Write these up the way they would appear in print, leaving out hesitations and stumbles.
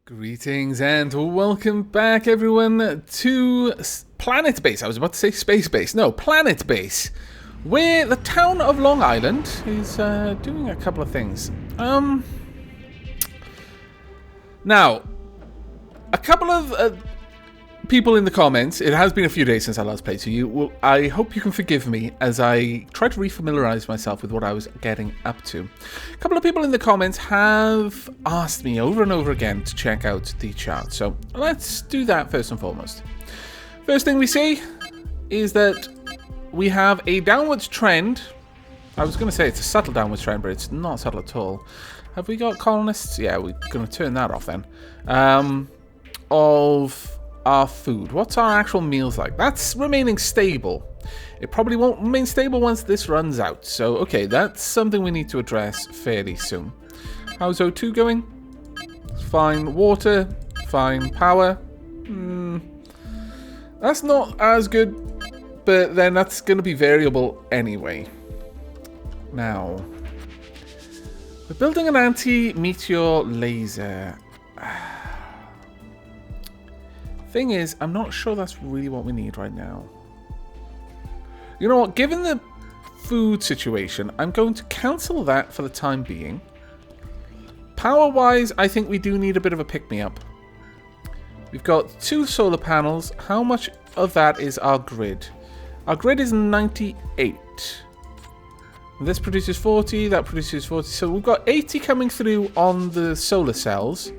Greetings and welcome back, everyone, to Planetbase. I was about to say Space Base. No, Planetbase, where the town of Long Island is doing a couple of things. Now, a couple of people in the comments, it has been a few days since I last played, so I hope you can forgive me as I try to refamiliarize myself with what I was getting up to. A couple of people in the comments have asked me over and over again to check out the chart, so let's do that first and foremost. First thing we see is that we have a downwards trend. I was going to say it's a subtle downwards trend, but it's not subtle at all. Have we got colonists? Yeah, we're going to turn that off then. Of our food. What's our actual meals like? That's remaining stable. It probably won't remain stable once this runs out. So, okay, that's something we need to address fairly soon. How's O2 going? Fine. Water. Fine. Power. That's not as good, but then that's going to be variable anyway. Now, we're building an anti-meteor laser. Thing is, I'm not sure that's really what we need right now. You know what? Given the food situation, I'm going to cancel that for the time being. Power-wise, I think we do need a bit of a pick-me-up. We've got 2 solar panels. How much of that is our grid? Our grid is 98. This produces 40, that produces 40. So we've got 80 coming through on the solar cells.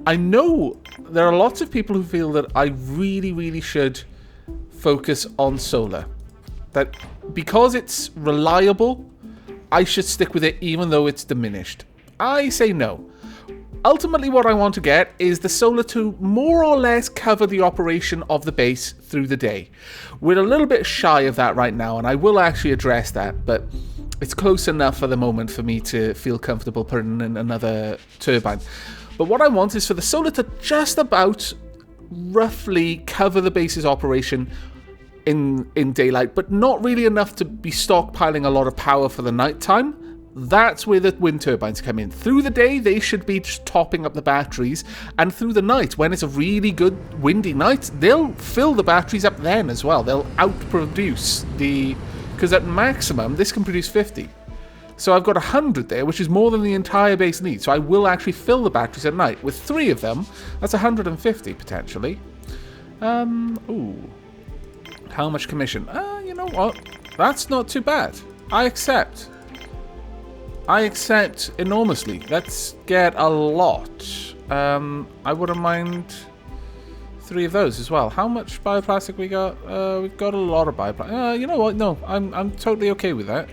I know there are lots of people who feel that I really should focus on solar. That because it's reliable, I should stick with it even though it's diminished. I say no. Ultimately, what I want to get is the solar to more or less cover the operation of the base through the day. We're a little bit shy of that right now, and I will actually address that, but it's close enough for the moment for me to feel comfortable putting in another turbine. But what I want is for the solar to just about roughly cover the base's operation in daylight, but not really enough to be stockpiling a lot of power for the nighttime. That's where the wind turbines come in. Through the day, they should be just topping up the batteries, and through the night, when it's a really good windy night, they'll fill the batteries up then as well. They'll outproduce because at maximum, this can produce 50. So I've got 100 there, which is more than the entire base needs. So I will actually fill the batteries at night. With 3 of them, that's 150 potentially. Ooh. How much commission? You know what? That's not too bad. I accept. I accept enormously. Let's get a lot. I wouldn't mind 3 of those as well. How much bioplastic we got? We've got a lot of bioplastic. You know what? No, I'm totally okay with that.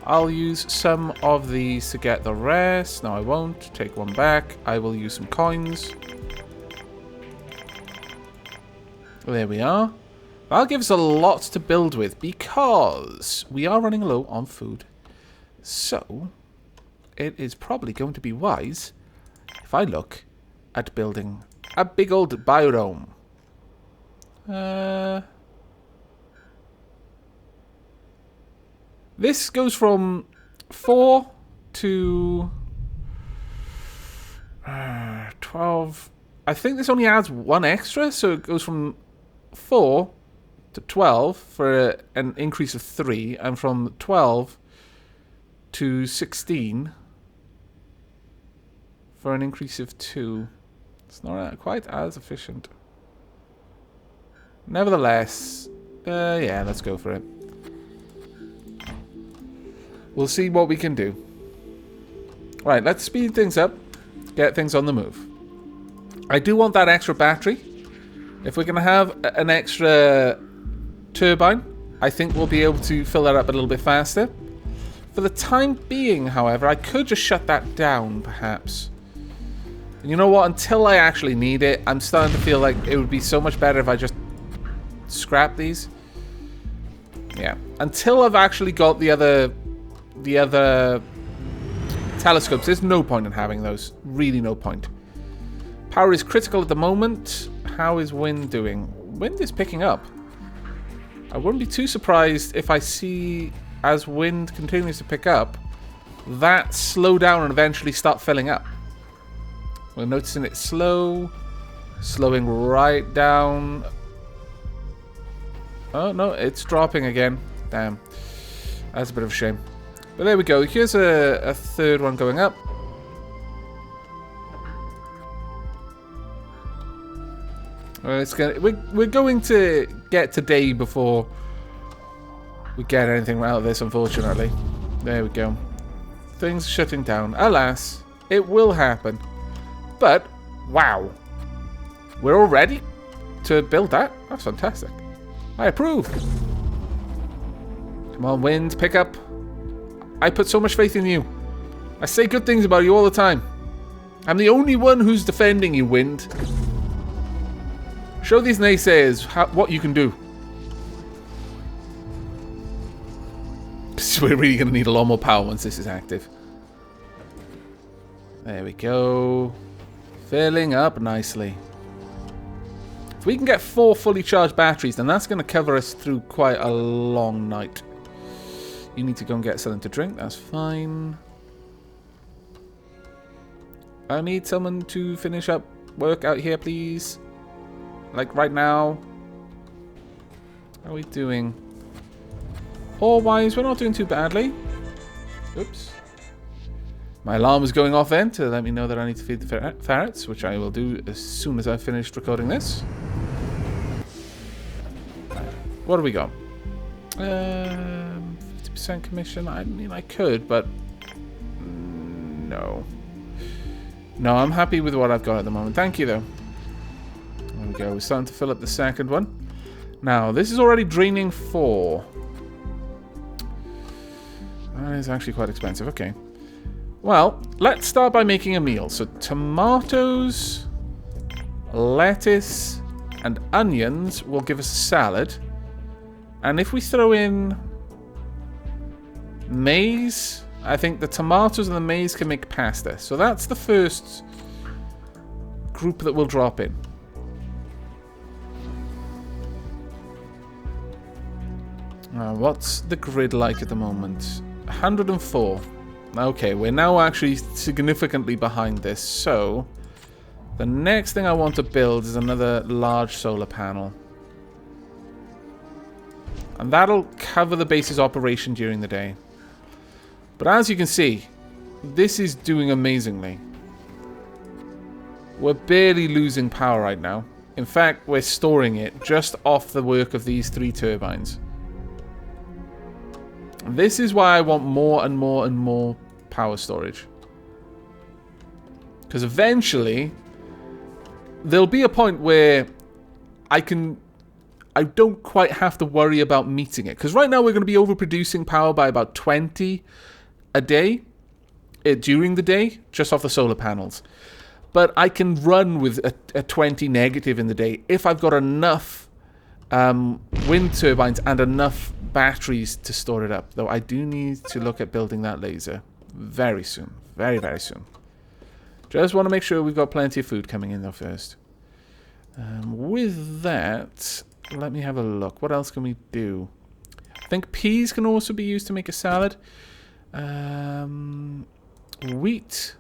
I'll use some of these to get the rest. No, I won't. Take 1 back. I will use some coins. There we are. That'll give us a lot to build with because we are running low on food. So, it is probably going to be wise if I look at building a big old biodome. This goes from 4 to 12. I think this only adds 1 extra, so it goes from 4 to 12 for an increase of 3, and from 12 to 16 for an increase of 2. It's not quite as efficient. Nevertheless, yeah, let's go for it. We'll see what we can do. Right, let's speed things up. Get things on the move. I do want that extra battery. If we're going to have an extra turbine, I think we'll be able to fill that up a little bit faster. For the time being, however, I could just shut that down, perhaps. You know what? Until I actually need it, I'm starting to feel like it would be so much better if I just scrap these. Yeah. Until I've actually got the other telescopes, there's no point in having those. Really no point. Power is critical at the moment. How is wind doing? Wind is picking up. I wouldn't be too surprised if I see, as wind continues to pick up, that slow down and eventually start filling up. We're noticing it slow. Slowing right down. Oh, no, it's dropping again. Damn. That's a bit of a shame. But there we go. Here's a third one going up. We're going to get today before we get anything out of this, unfortunately. There we go. Things shutting down. Alas, it will happen. But, wow. We're all ready to build that. That's fantastic. I approve. Come on, wind, pick up. I put so much faith in you. I say good things about you all the time. I'm the only one who's defending you, wind. Show these naysayers what you can do. We're really going to need a lot more power once this is active. There we go. Filling up nicely. If we can get 4 fully charged batteries, then that's going to cover us through quite a long night. You need to go and get something to drink. That's fine. I need someone to finish up work out here, please. Like right now. How are we doing? Ore-wise, we're not doing too badly. Oops. My alarm is going off then to let me know that I need to feed the ferrets, which I will do as soon as I've finished recording this. What do we got? 50% commission. I mean, I could, but no. No, I'm happy with what I've got at the moment. Thank you, though. There we go. We're starting to fill up the second one. Now, this is already draining 4. That is actually quite expensive. Okay. Well, let's start by making a meal. So, tomatoes, lettuce, and onions will give us a salad. And if we throw in maize, I think the tomatoes and the maize can make pasta. So that's the first group that we'll drop in. What's the grid like at the moment? 104. Okay, we're now actually significantly behind this. So the next thing I want to build is another large solar panel. And that'll cover the base's operation during the day. But as you can see, this is doing amazingly. We're barely losing power right now. In fact, we're storing it just off the work of these 3 turbines. This is why I want more and more and more power storage. Because eventually, there'll be a point where I don't quite have to worry about meeting it. Because right now we're going to be overproducing power by about 20 a day during the day, just off the solar panels. But I can run with a 20 negative in the day if I've got enough wind turbines and enough batteries to store it up. Though I do need to look at building that laser very soon. Very, very soon. Just want to make sure we've got plenty of food coming in though first. With that, let me have a look. What else can we do? I think peas can also be used to make a salad. Wheat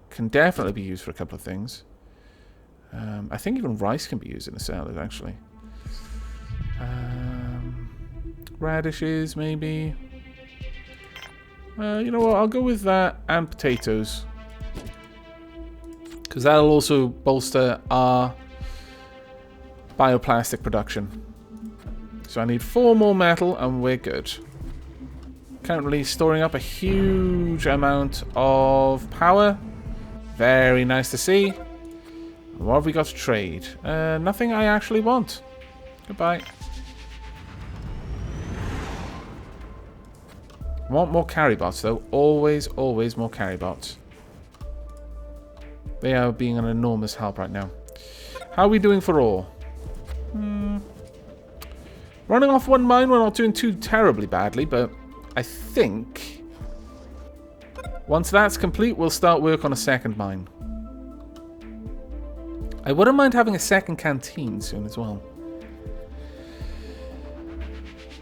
can definitely be used for a couple of things. I think even rice can be used in a salad, actually. Radishes, maybe. You know what? I'll go with that and potatoes. Because that'll also bolster our bioplastic production. So I need 4 more metal and we're good. Currently storing up a huge amount of power. Very nice to see. What have we got to trade? Nothing I actually want. Goodbye. Want more carry bots though. Always, always more carry bots. They are being an enormous help right now. How are we doing for ore? Running off 1 mine, we're not doing too terribly badly, but I think once that's complete, we'll start work on a second mine. I wouldn't mind having a second canteen soon as well.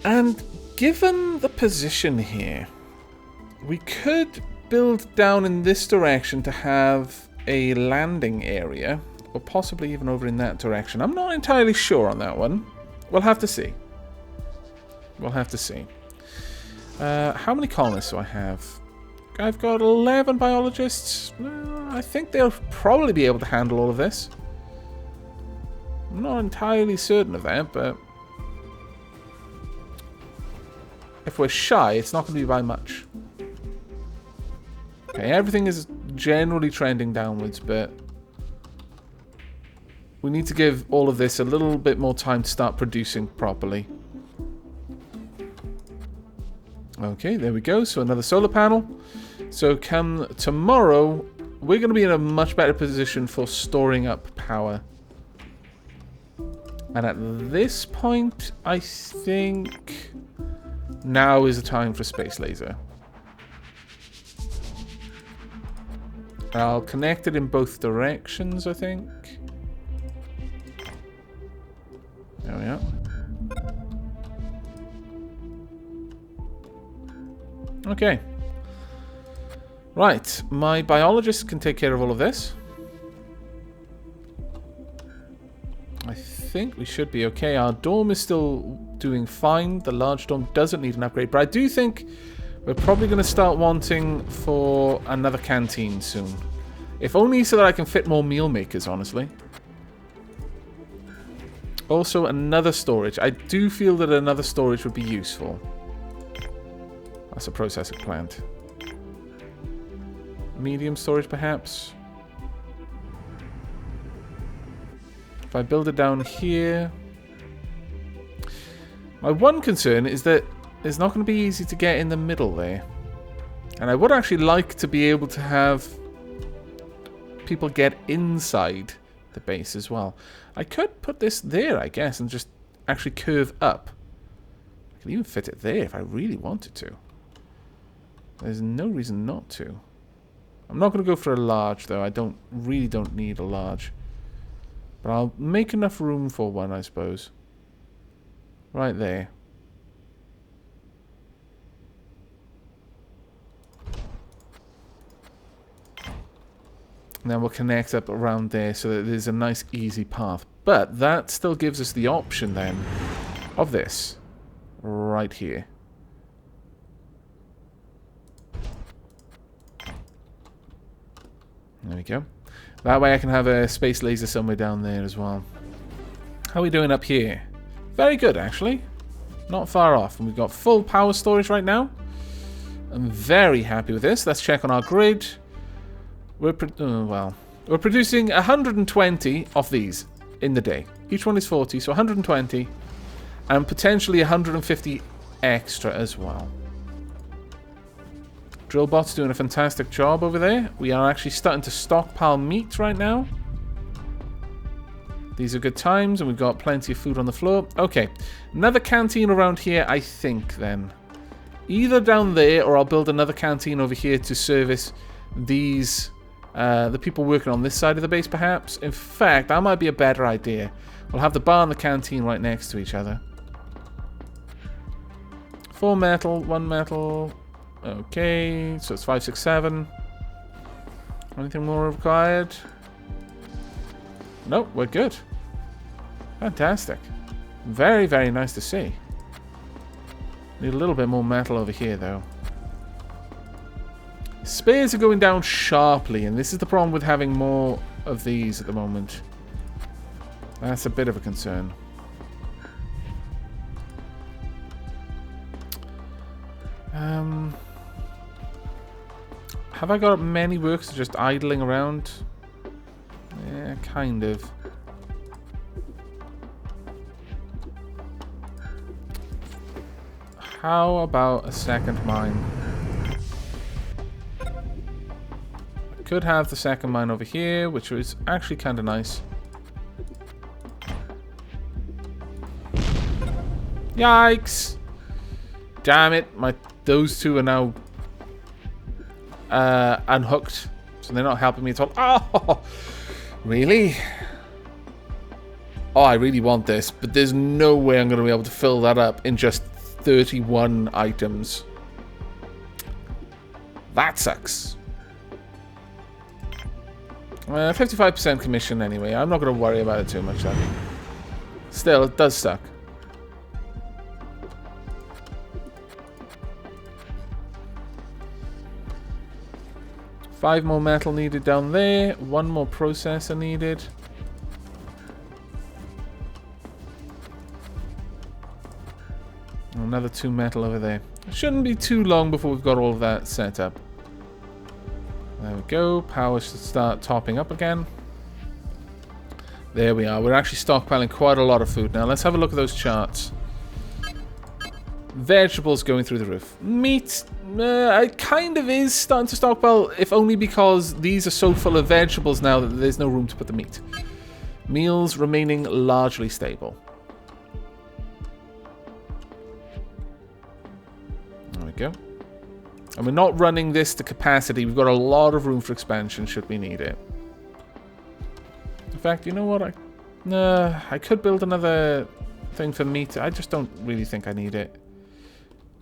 And given the position here, we could build down in this direction to have a landing area, or possibly even over in that direction. I'm not entirely sure on that one. We'll have to see. We'll have to see. How many colonists do I have? I've got 11 biologists. I think they'll probably be able to handle all of this. I'm not entirely certain of that, but if we're shy, it's not going to be by much. Okay, everything is generally trending downwards, but we need to give all of this a little bit more time to start producing properly. Okay, there we go. So another solar panel. So come tomorrow, we're going to be in a much better position for storing up power. And at this point, I think now is the time for Space Laser. I'll connect it in both directions, I think. There we are. Okay. Right, my biologist can take care of all of this. I think we should be okay. Our dome is still doing fine. The large dome doesn't need an upgrade, but I do think we're probably going to start wanting for another canteen soon. If only so that I can fit more meal makers, honestly. Also, another storage. I do feel that another storage would be useful. That's a processing plant. Medium storage, perhaps. If I build it down here... My one concern is that it's not going to be easy to get in the middle there. And I would actually like to be able to have people get inside the base as well. I could put this there, I guess, and just actually curve up. I could even fit it there if I really wanted to. There's no reason not to. I'm not going to go for a large, though. I really don't need a large. But I'll make enough room for one, I suppose. Right there. And then we'll connect up around there so that there's a nice easy path. But that still gives us the option then of this right here. There we go. That way I can have a space laser somewhere down there as well. How are we doing up here? Very good, actually. Not far off. And we've got full power storage right now. I'm very happy with this. Let's check on our grid. We're producing 120 of these in the day. Each one is 40, so 120. And potentially 150 extra as well. Drillbot's doing a fantastic job over there. We are actually starting to stockpile meat right now. These are good times, and we've got plenty of food on the floor. Okay, another canteen around here, I think, then. Either down there, or I'll build another canteen over here to service these, the people working on this side of the base, perhaps. In fact, that might be a better idea. We'll have the bar and the canteen right next to each other. 4 metal, 1 metal... Okay, so it's 5, 6, 7. Anything more required? Nope, we're good. Fantastic. Very, very nice to see. Need a little bit more metal over here, though. Spares are going down sharply, and this is the problem with having more of these at the moment. That's a bit of a concern. Have I got many workers just idling around? Yeah, kind of. How about a second mine? I could have the second mine over here, which was actually kind of nice. Yikes! Damn it, those two are now unhooked, so they're not helping me at all. Oh, really? Oh, I really want this, but there's no way I'm going to be able to fill that up in just 31 items. That sucks. 55% commission anyway. I'm not going to worry about it too much then. Still, it does suck. Five more metal needed down there. One more processor needed. Another 2 metal over there. It shouldn't be too long before we've got all of that set up. There we go. Power should start topping up again. There we are. We're actually stockpiling quite a lot of food now. Let's have a look at those charts. Vegetables going through the roof. Meat, it kind of is starting to stockpile, if only because these are so full of vegetables now that there's no room to put the meat. Meals remaining largely stable. There we go. And we're not running this to capacity. We've got a lot of room for expansion should we need it. In fact, you know what? I could build another thing for meat. I just don't really think I need it.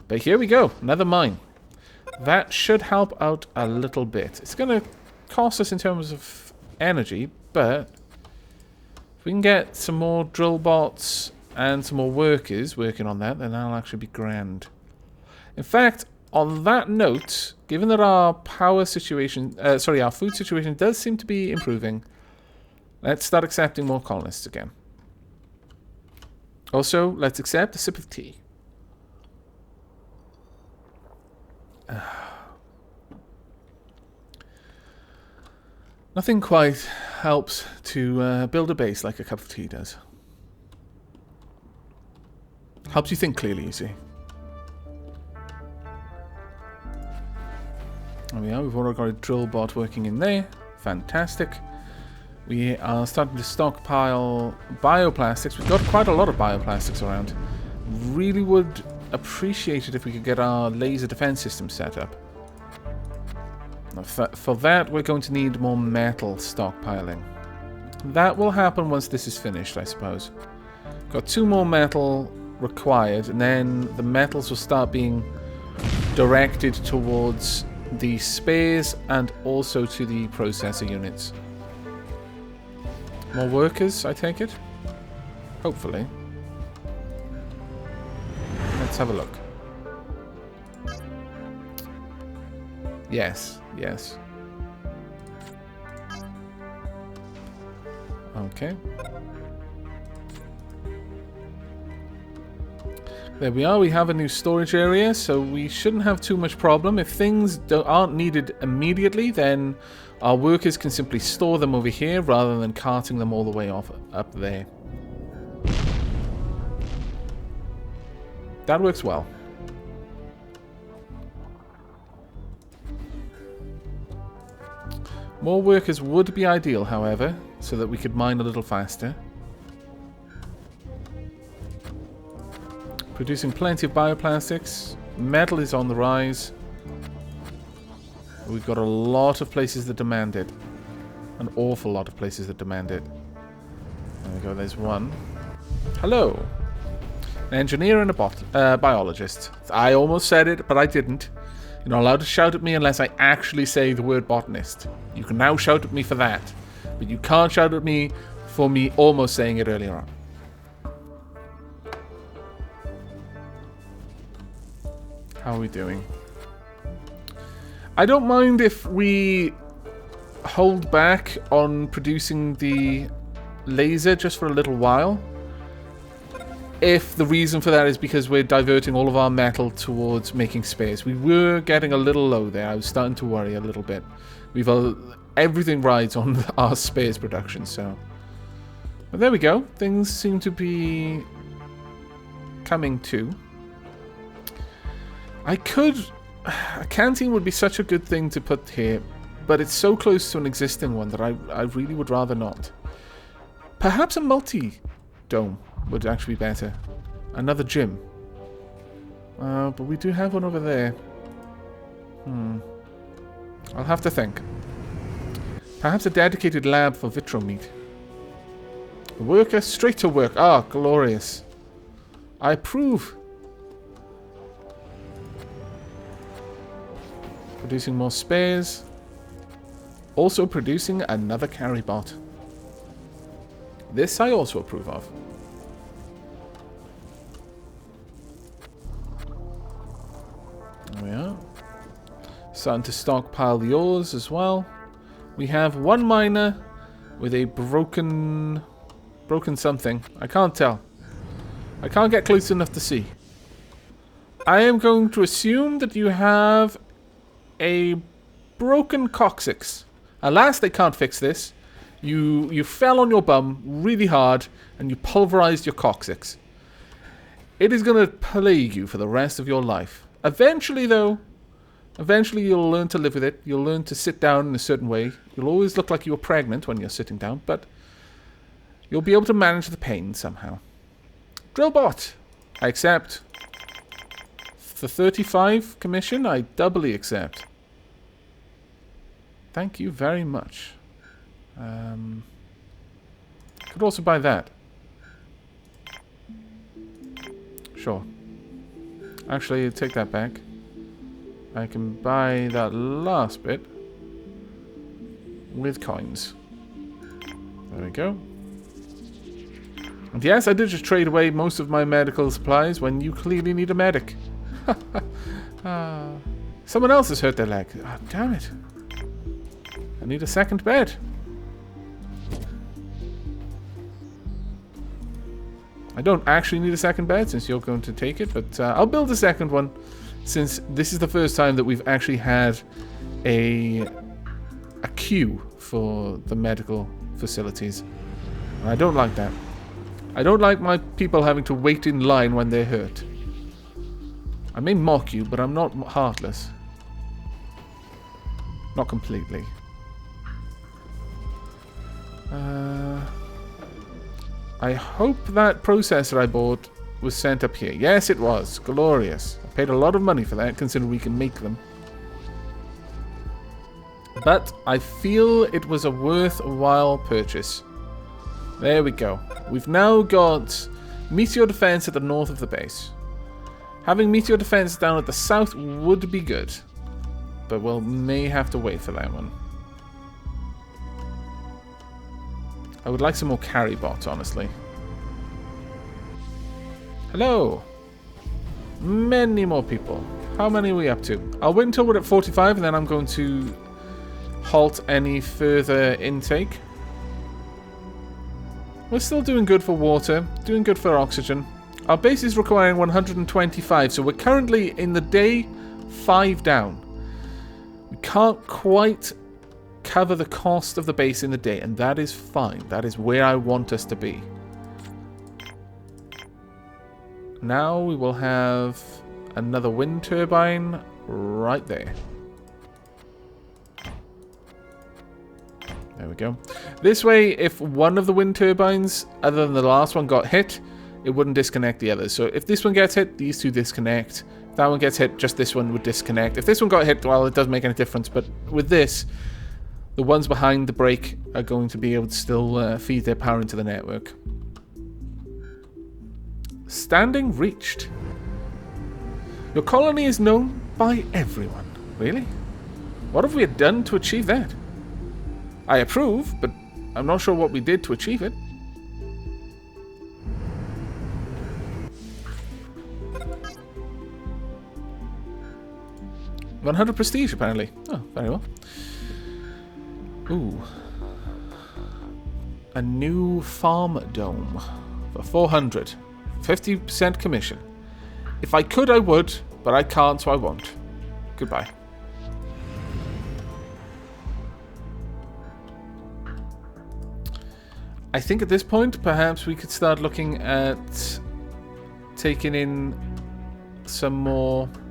But here we go. Another mine. That should help out a little bit. It's going to cost us in terms of energy, but if we can get some more drill bots and some more workers working on that, then that'll actually be grand. In fact, on that note, given that our power situation, our food situation does seem to be improving, let's start accepting more colonists again. Also, let's accept a sip of tea. Nothing quite helps to build a base like a cup of tea does. Helps you think clearly, you see. There we are. We've already got a drill bot working in there. Fantastic. We are starting to stockpile bioplastics. We've got quite a lot of bioplastics around. Really would appreciate it if we could get our laser defense system set up. For that, we're going to need more metal stockpiling. That will happen once this is finished, I suppose. Got 2 more metal required, and then the metals will start being directed towards the spares and also to the processor units. More workers, I take it? Hopefully. Let's have a look. Yes, yes. Okay. There we are. We have a new storage area, so we shouldn't have too much problem. If things aren't needed immediately, then our workers can simply store them over here rather than carting them all the way off up there. That works well. More workers would be ideal, however, so that we could mine a little faster. Producing plenty of bioplastics. Metal is on the rise. We've got a lot of places that demand it. An awful lot of places that demand it. There we go, there's one. Hello. An engineer and a biologist. I almost said it, but I didn't. You're not allowed to shout at me unless I actually say the word botanist. You can now shout at me for that. But you can't shout at me for me almost saying it earlier on. How are we doing? I don't mind if we hold back on producing the laser just for a little while. If the reason for that is because we're diverting all of our metal towards making space. We were getting a little low there. I was starting to worry a little bit. Everything rides on our space production, so. But there we go. Things seem to be coming to. A canteen would be such a good thing to put here, but it's so close to an existing one that I really would rather not. Perhaps a multi-dome would actually be better. Another gym. But we do have one over there. I'll have to think. Perhaps a dedicated lab for vitro meat. A worker straight to work. Ah, glorious. I approve. Producing more spares. also producing another carry bot. This I also approve of. There we are. Starting to stockpile the ores as well. We have one miner with a broken something. I can't tell. I can't get close enough to see. I am going to assume that you have a broken coccyx. Alas, they can't fix this. You fell on your bum really hard and you pulverized your coccyx. It is going to plague you for the rest of your life. Eventually, though, you'll learn to live with it. You'll learn to sit down in a certain way. You'll always look like you were pregnant when you're sitting down, but you'll be able to manage the pain somehow. Drillbot, I accept. The 35 commission, I doubly accept. Thank you very much. Could also buy that. Sure. Actually, take that back. I can buy that last bit with coins. There we go. And yes, I did just trade away most of my medical supplies when you clearly need a medic. Someone else has hurt their leg. Oh, damn it. I need a second bed. I don't actually need a second bed since you're going to take it, but I'll build a second one since this is the first time that we've actually had a queue for the medical facilities. And I don't like that. I don't like my people having to wait in line when they're hurt. I may mock you, but I'm not heartless. Not completely. I hope that processor I bought was sent up here. Yes, it was. Glorious. I paid a lot of money for that, considering we can make them. But I feel it was a worthwhile purchase. There we go. We've now got meteor defense at the north of the base. Having meteor defense down at the south would be good. But we'll may have to wait for that one. I would like some more carry bots, honestly. Hello. Many more people. How many are we up to? I'll wait until we're at 45 and then I'm going to halt any further intake. We're still doing good for water, doing good for oxygen. Our base is requiring 125, so we're currently in the day 5 down. We can't quite cover the cost of the base in the day, and that is fine. That is where I want us to be. Now we will have another wind turbine right there. There we go. This way, if one of the wind turbines, other than the last one, got hit, it wouldn't disconnect the others. So if this one gets hit, these two disconnect. If that one gets hit, just this one would disconnect. If this one got hit, well, it doesn't make any difference. But with this, the ones behind the break are going to be able to still feed their power into the network. Standing reached. Your colony is known by everyone. Really? What have we done to achieve that? I approve, but I'm not sure what we did to achieve it. $100 prestige, apparently. Oh, very well. Ooh. A new farm dome for 400. 50% commission. If I could, I would, but I can't, so I won't. Goodbye. I think at this point, perhaps we could start looking at taking in some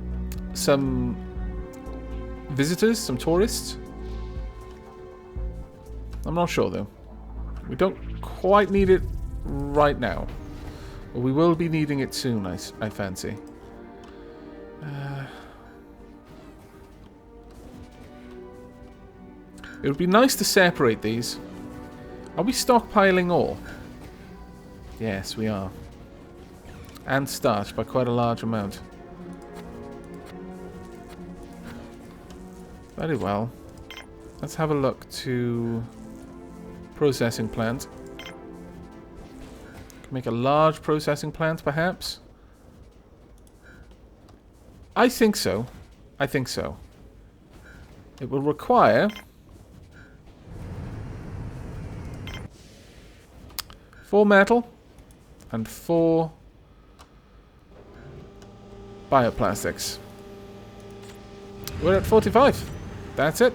visitors, some tourists. I'm not sure though. We don't quite need it right now, but we will be needing it soon, I fancy. It would be nice to separate these. Are we stockpiling ore? Yes, we are. And starch by quite a large amount. Very well. Let's have a look to processing plant. Make a large processing plant, perhaps? I think so. I think so. It will require 4 metal and 4 bioplastics. We're at 45. That's it.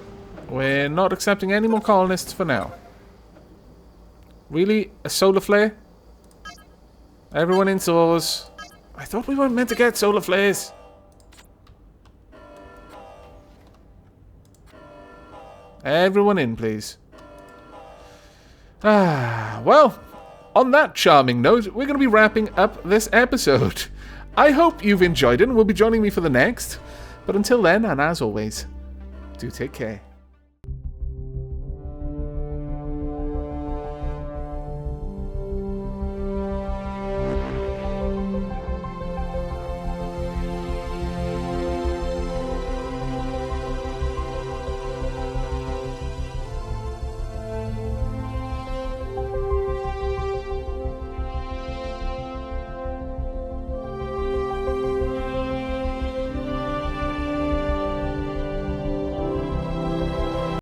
We're not accepting any more colonists for now. Really? A solar flare? Everyone indoors. I thought we weren't meant to get solar flares. Everyone in, please. Well, on that charming note, we're going to be wrapping up this episode. I hope you've enjoyed it and will be joining me for the next. But until then, and as always, do take care.